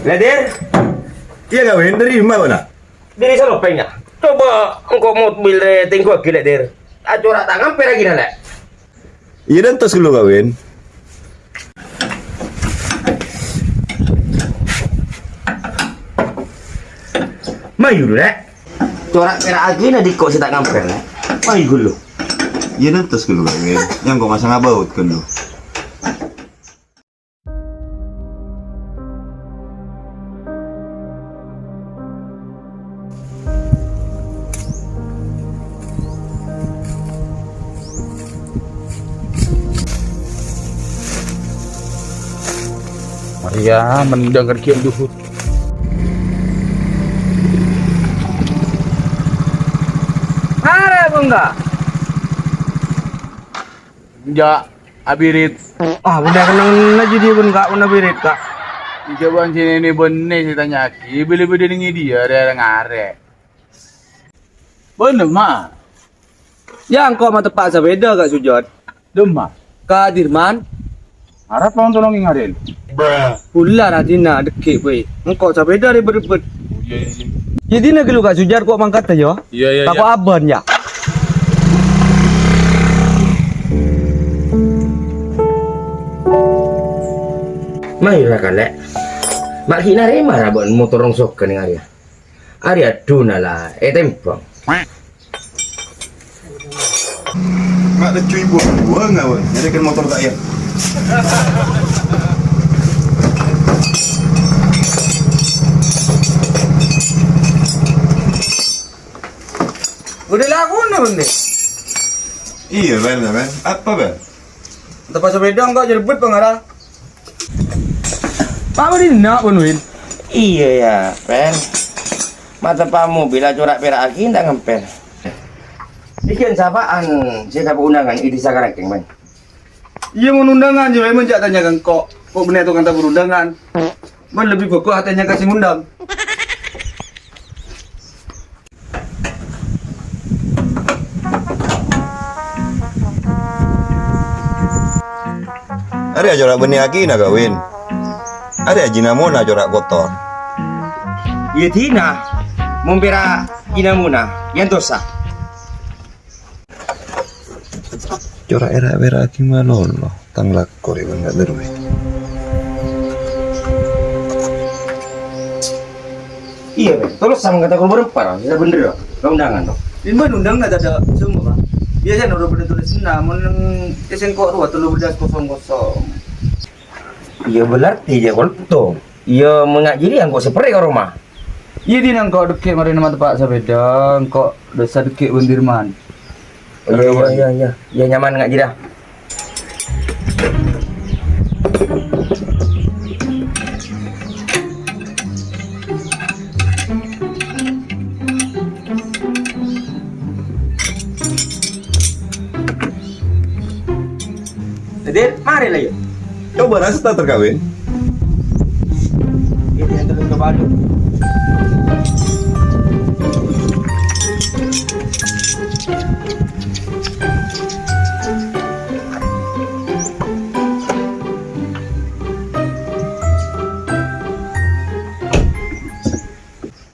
Ladir, Iya kawin dari mana? diri salopengnya. Coba engkau mobil rating gua gila dir. Acura tangan pera gini lah. Iya dan tos dulu kawin. Mayu dulu lah. Corak pera lagi na di kok tak ngamper lah. Mayu dulu. Iya dan tos dulu kawin. Yang kau masang abaut kan lu. Maria mendengar kian duhut. Ada enggak? Ja, abirit. Ah, udah kenang aja dia pun enggak pernah birit kak. Coba sini ini benih saya tanya ki, beli-beli dengan dia ada ngare. Bener mah, Ya engkau mah tepat sepeda kak Sujud. demah. Kak Dirman, Harap orang tolongin ngarin. pula ratina dekik we. Engkau sepeda ribet-ribet. Iya. Jadi nak lu kak Sujud kok mangkat aja. Iya. Takut aban ya. Maylah kalek. Mak hina remah rabon motor rongsok ke ning area. Area duna lah, tempong. Mak ada cuy buah nggak wan? Jadi kan motor tak ya. Udah laku nih. Iya ben. Apa ben? Tempat sepeda enggak jerbet pengarah. Pak ini nak penuhin. Iya ya, pen. Mata pamu bila corak perak lagi ndak ngemper. Ikan sapaan, saya dapat undangan ini sekarang keng man. Iya mau undangan juga emang jak tanyakan kok benar tuh kata berundangan. Man lebih fokus hatinya kasih undang. Ada corak benih lagi nak kawin. Ada jinamona corak kotor. Iya tina, mumpira inamuna yang dosa. Corak era gimana lo? Tanglak kore nggak derwe. Iya ben, terus sama kata kau berempat, saya bener ya, undangan tuh. Ini man undang nggak ada semua pak. Biasanya udah pada tulis senam, esen kok ruat tuh bedas kosong. Iya berarti dia kolto. Iya mengajiri yang kau seperti kau rumah. Iya di nang kok dekik mari nama tempat sepeda, kok desa dekik Bendirman. Iya, nyaman ngaji dah. Jadi, mari lah yuk. Coba rasa tak terkawin. Ini yang terus ke Bandung.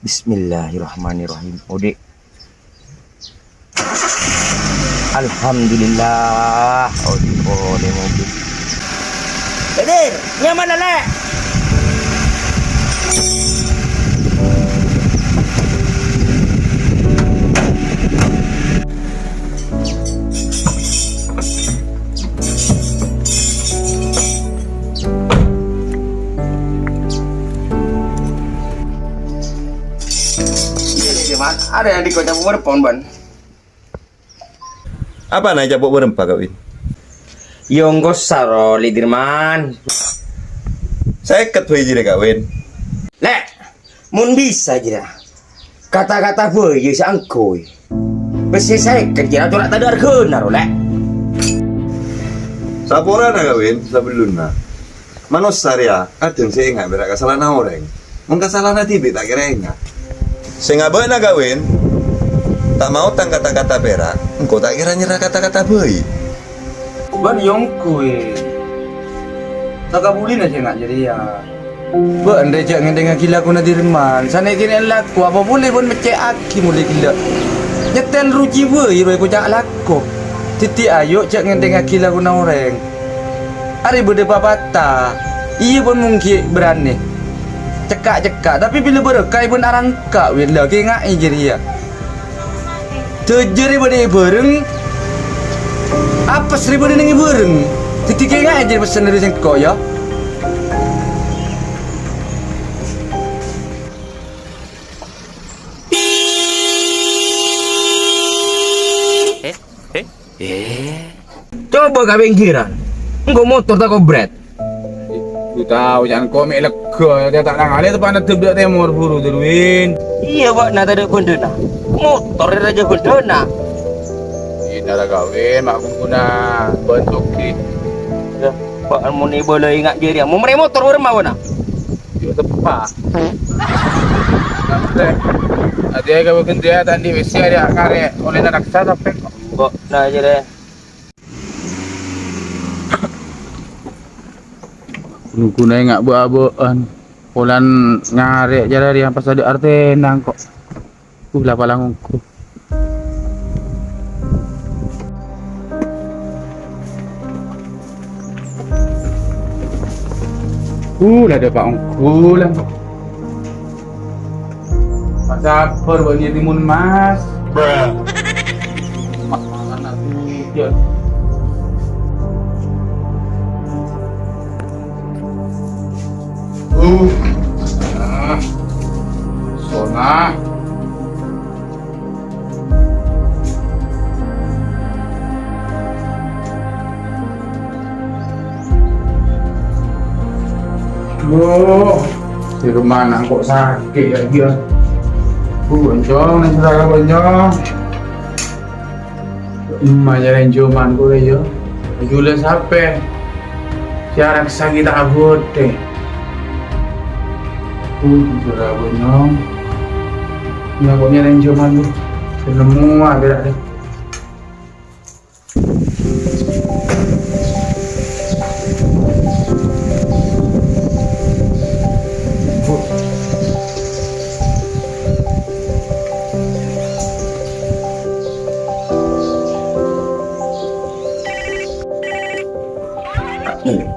Bismillahirrahmanirrahim. Ode. Alhamdulillah. Ode mobil. Kadir, nyaman lele. Lidirman. Ada yang dikocok berpon ban. Apa nak cabut berempat kawin? Yonggo saro Lidirman. Saya ketui jadi kawin. Lek, mun bisa aja. Kata-kata boy ya sangkoi. Besi saya kerja corak tadi argena lek. Sapora nak kawin sebelum nak. Manus Sarya, adem saya ingat berak kesalahan orang. Mungkin kesalahan tibi tak kira ingat. Saya nggak nak kawin. Tak mau tang kata-kata berak. Engkau tak kira nyerah kata-kata boy. Ban yongkoi. Tak kabulin aja nak jadi ya. Ban dia cak ngendeng gila aku na dirman. Sana kini laku apa boleh pun mecek aki mulai gila. Nyetel ruji boy roi ko cak laku. Titi ayo cak ngendeng gila aku na orang. Hari berde babata. Iya pun mungkin berani. Cekak-cekak tapi bila berkai pun arangkak bila kengai jadi ya. Tejeri berde bareng. Apa seribu nengi bareng? Titi kengai jadi pesan dari sengkok ya. Coba kau pinggiran. Engkau motor tak kau berat. Ku tahu jangan komik lega dia tak nang ale tu pandai tebak temur buru Derwin. Iya pak, nak ada benda motor raja benda. Ini dah kawin mak guna bentuk ki. Ya, pak muni boleh ingat diri. Mau mere motor berma mana? Yo tepat. Nanti ada kau kerja tadi mesti ada karya oleh nak raksa sampai kok. Kok nah aja deh. Guna ingat buat-buatan. Polan ngarek jalan dia pas ada artenang kok. Lah palangku. Lah ada Pak Ongku lah. Pak Sabar buat dia timun mas. Makan aku dia. Sona. Loh, di rumah anak kok sakit lagi ya. Boncong, nih saudara boncong. Emak jalan joman gue ya. Jualan sampai. Siaran sakit tak abot deh. Saudara boncong. Ya kok jalan joman lu. Semua berak deh.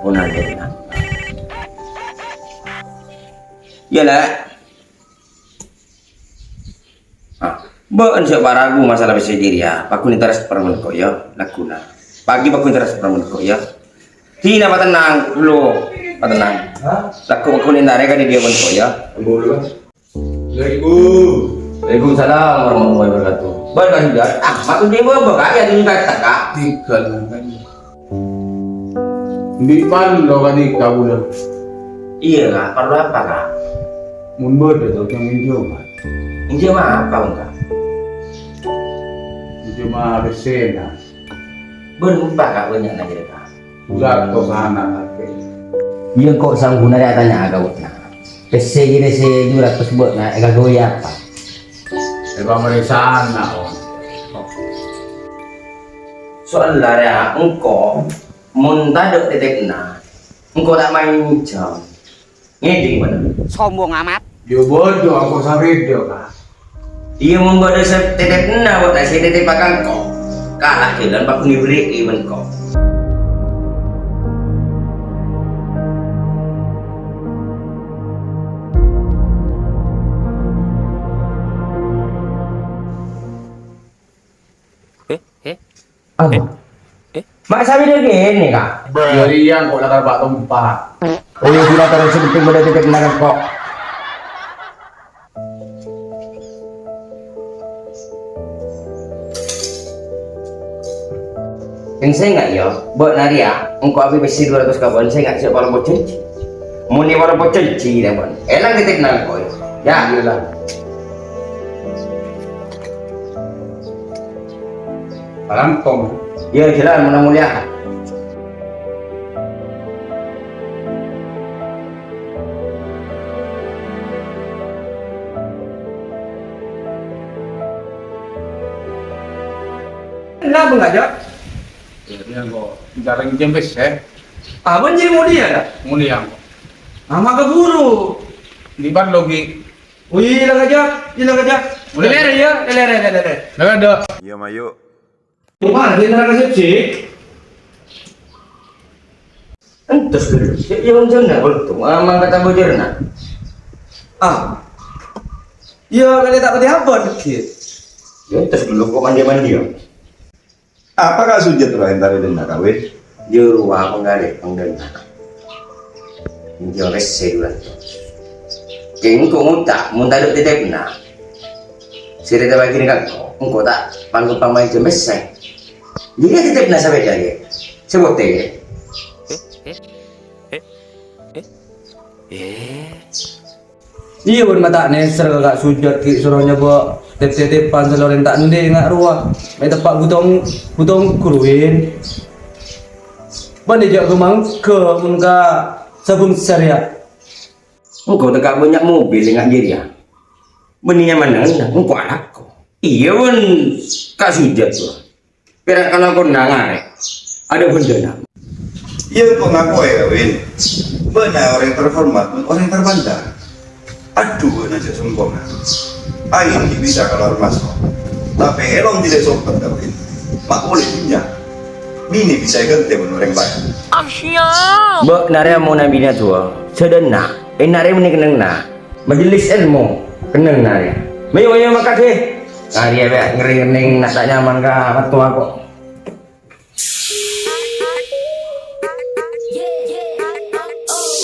Pun ada nak. Yalah. Bukan siapa ragu masalah bisa diri ya. Paku ni teras permen kok ya. Lakuna. Pagi paku ni teras permen kok ya. Hina patenang lo. Patenang. Laku ni tarik di dia pun kok ya. Waalaikumsalam warahmatullahi wabarakatuh. Berkah juga. Maksud dia berkah ya tu juga tak. Tiga kan. Di pan lo kan di kabulan. Iya lah, perlu apa kak? Mundur deh tuh yang mencoba. Ini mah apa enggak? Cuma resena. Berubah kak banyak aja kak. Udah to sana lagi. Iya kok sang guna dia tanya agak nak. Kese gini se jura tersebut nak agak goya apa? Eba meresana on. Soal lara engkau muntah titik na. Engkau tak main jam. Ngeding mana? Sombong amat. Yo bodoh aku sampai dia kak. Dia membawa titik na buat nasi titik pakai kau. Kalah jalan pak ngibri even kau. Apa? Mak sabi dia gini kak. Jadi yang kok lakar pak tempat. Oh iya sudah terus seperti pada titik na kau. Yang saya nggak ya, buat naria, engkau habis besi 200 kawan, saya nggak siap walaupun cenci. Muni walaupun cenci, deh pun. Elang kita kenal kau ya. Iyalah. Rampong. Ya jelas mana mulia. Kenapa enggak, Jak? Dia kok jarang jembes Abang jadi mulia dah. mulia kok. Ama keburu. Di bar logi. Wih, lah Jak. Boleh. Lere ya, lere. Dah ada. Iya Mayu. Cuma di neraka resepsi. Entus dulu. Yang jana betul. Amang kata bojerna. Ya, kali tak pati apa dikit. Ya entus dulu kok mandi-mandi ya. Apakah sujud terakhir dari denda kawin? Jeruah penggari penggena. Jores sedulan. Keng kau muta duk tetep na. Sira tak bagi dekat kau, engkau tak panggung pamai jembesai. Dia tetep na sampai dia. Sebut dia. Iya pun mata neser kagak sujud ki suruhnya gua tep-tepan seloren tak nde ngak ruah. Mai tepak butong kuruin. Bande jak kemang ke munka sabun syariah. Engkau tak banyak mobil dengan diri ya. Beninya mana? Engkau anakku. Iya pun kak sujud tuh. Perak kalau kau nangar ada benda nak. Iya kok ngaku ya kawin. Benar orang terhormat, orang terbandar. Aduh, aja sombong. Ain bisa kalau masuk. Tapi elong tidak sopan kawin. Mak boleh punya. Bini bisa ganti orang baik. Bok nare mau nabinya tua. Sedena. Nare meni keneng na. Majelis ilmu keneng nare. Mayo makasih. Nare be ngering nak tak nyaman ka waktu aku.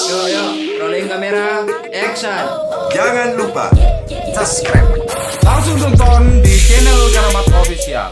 Yo, rolling kamera, action. Jangan lupa Langsung tonton di channel Keramat Official.